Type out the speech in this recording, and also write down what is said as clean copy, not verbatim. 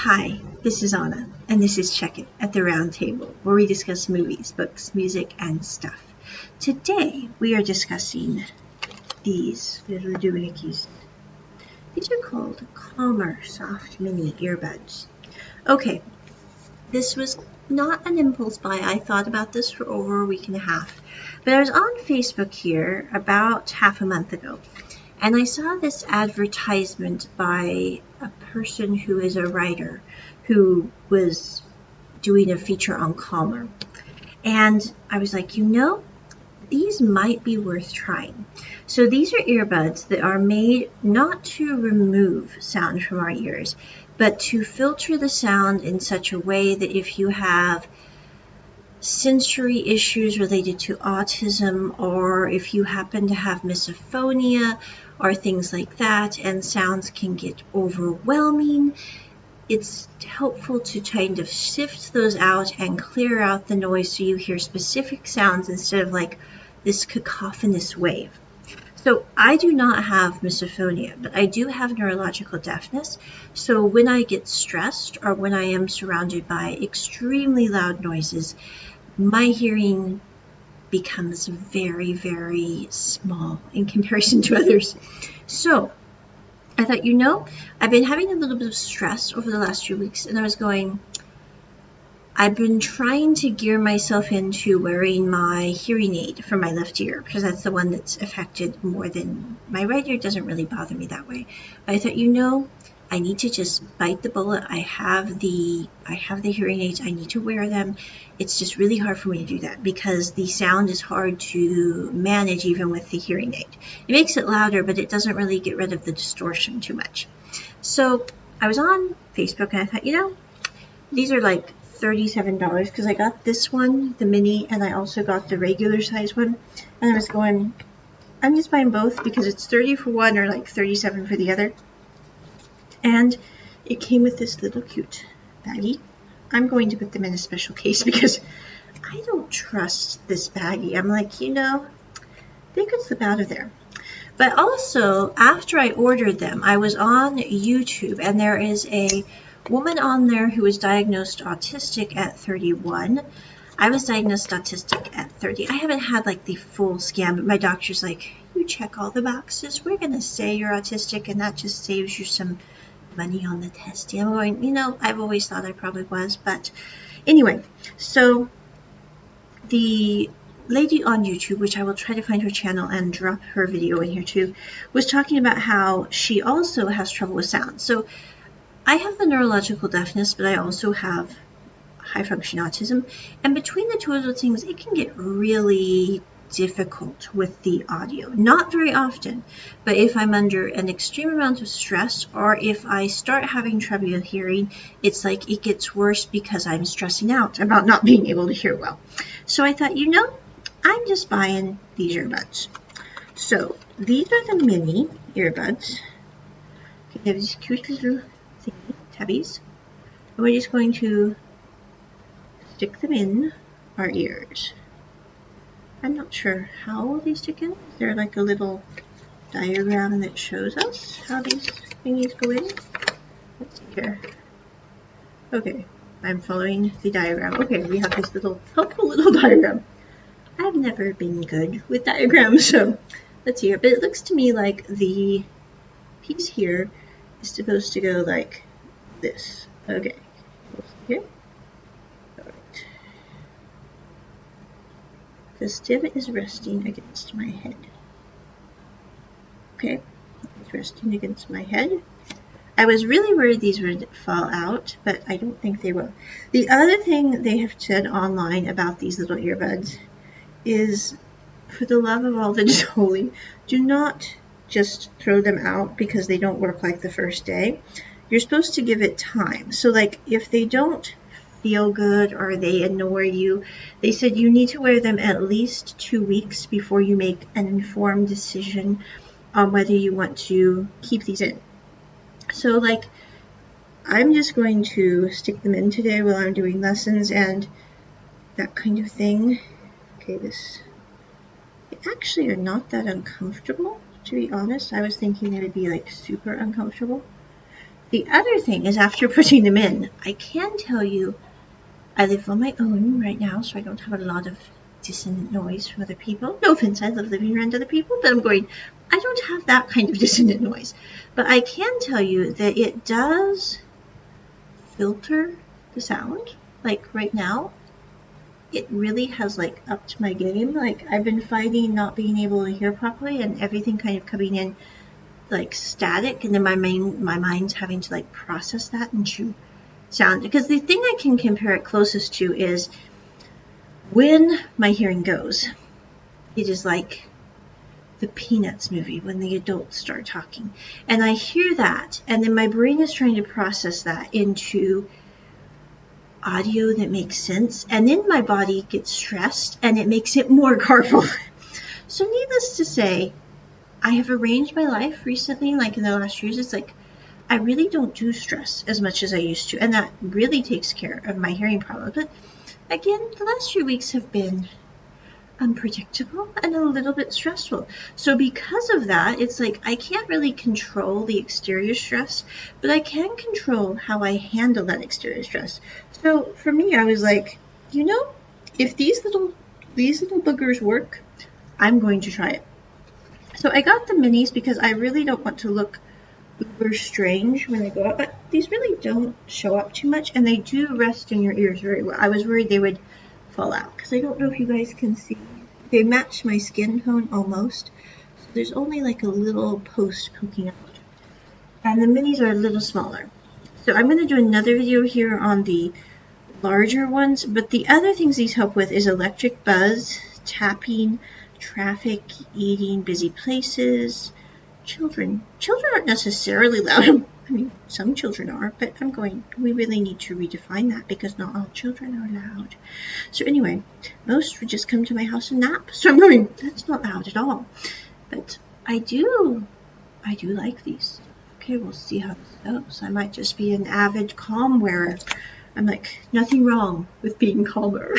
Hi, this is Onna, and this is Check It at the Round Table, where we discuss movies, books, music, and stuff. Today, we are discussing these little doohickeys. These are called Calmer Soft Mini Earbuds. Okay, this was not an impulse buy. I thought about this for over a week and a half. But I was on Facebook here about half a month ago, and I saw this advertisement by a person who is a writer who was doing a feature on Calmer. And I was like, these might be worth trying. So these are earbuds that are made not to remove sound from our ears, but to filter the sound in such a way that if you have sensory issues related to autism, or if you happen to have misophonia or things like that, and sounds can get overwhelming, it's helpful to kind of sift those out and clear out the noise so you hear specific sounds instead of like this cacophonous wave. So I do not have misophonia, but I do have neurological deafness. So when I get stressed or when I am surrounded by extremely loud noises, my hearing becomes very, very small in comparison to others. So I thought, I've been having a little bit of stress over the last few weeks, and I was going, I've been trying to gear myself into wearing my hearing aid for my left ear, because that's the one that's affected more than my right ear. Doesn't really bother me that way. But I thought, I need to just bite the bullet. I have the hearing aids. I need to wear them. It's just really hard for me to do that because the sound is hard to manage even with the hearing aid. It makes it louder, but it doesn't really get rid of the distortion too much. So I was on Facebook and I thought, these are like $37 because I got this one, the mini, and I also got the regular size one. And I was going, I'm just buying both because it's $30 for one or like $37 for the other. And it came with this little cute baggie. I'm going to put them in a special case because I don't trust this baggie. I'm like, they could slip out of there. But also, after I ordered them, I was on YouTube, and there is a woman on there who was diagnosed autistic at 31. I was diagnosed autistic at 30. I haven't had like the full scan, but my doctor's like, you check all the boxes. We're going to say you're autistic, and that just saves you some money on the testing. I'm going, I've always thought I probably was, but anyway, so the lady on YouTube, which I will try to find her channel and drop her video in here too, was talking about how she also has trouble with sound. So I have the neurological deafness, but I also have high function autism, and between the two of those things, it can get really difficult with the audio. Not very often, but if I'm under an extreme amount of stress, or if I start having trouble hearing, it's like it gets worse because I'm stressing out about not being able to hear well. So I thought, I'm just buying these earbuds. So these are the mini earbuds. They have these cute little tabbies, and we're just going to stick them in our ears. I'm not sure how they stick in. Is there like a little diagram that shows us how these thingies go in? Let's see here. Okay, I'm following the diagram. Okay, we have this little helpful little diagram. I've never been good with diagrams, so let's see here. But it looks to me like the piece here is supposed to go like this. Okay, here. The stem is resting against my head. Okay, it's resting against my head. I was really worried these would fall out, but I don't think they will. The other thing they have said online about these little earbuds is, for the love of all that is holy, do not just throw them out because they don't work like the first day. You're supposed to give it time. So like if they don't feel good or they annoy you, they said you need to wear them at least 2 weeks before you make an informed decision on whether you want to keep these in. So like I'm just going to stick them in today while I'm doing lessons and that kind of thing. Okay, they actually are not that uncomfortable, to be honest. I was thinking they would be like super uncomfortable. The other thing is after putting them in, I can tell you I live on my own right now, so I don't have a lot of dissonant noise from other people. No offense, I love living around other people, but I don't have that kind of dissonant noise. But I can tell you that it does filter the sound. Like right now, it really has like upped my game. Like I've been fighting not being able to hear properly and everything kind of coming in like static, and then my mind's having to like process that into sound. Because the thing I can compare it closest to is when my hearing goes. It is like the Peanuts movie when the adults start talking. And I hear that, and then my brain is trying to process that into audio that makes sense, and then my body gets stressed and it makes it more garbled. So needless to say, I have arranged my life recently, like in the last years. It's like I really don't do stress as much as I used to, and that really takes care of my hearing problem. But again, the last few weeks have been unpredictable and a little bit stressful. So because of that, it's like I can't really control the exterior stress, but I can control how I handle that exterior stress. So for me, I was like, if these little boogers work, I'm going to try it. So I got the minis because I really don't want to look uber strange when I go out, but these really don't show up too much, and they do rest in your ears very well. I was worried they would fall out because I don't know if you guys can see. They match my skin tone almost, so there's only like a little post poking out, and the minis are a little smaller. So I'm going to do another video here on the larger ones, but the other things these help with is electric buzz, tapping, traffic, eating, busy places, children. Children aren't necessarily loud. I mean, some children are, but we really need to redefine that because not all children are loud. So anyway, most would just come to my house and nap. So I'm going, that's not loud at all. But I do like these. Okay, we'll see how this goes. I might just be an avid calm wearer. I'm like, nothing wrong with being calmer.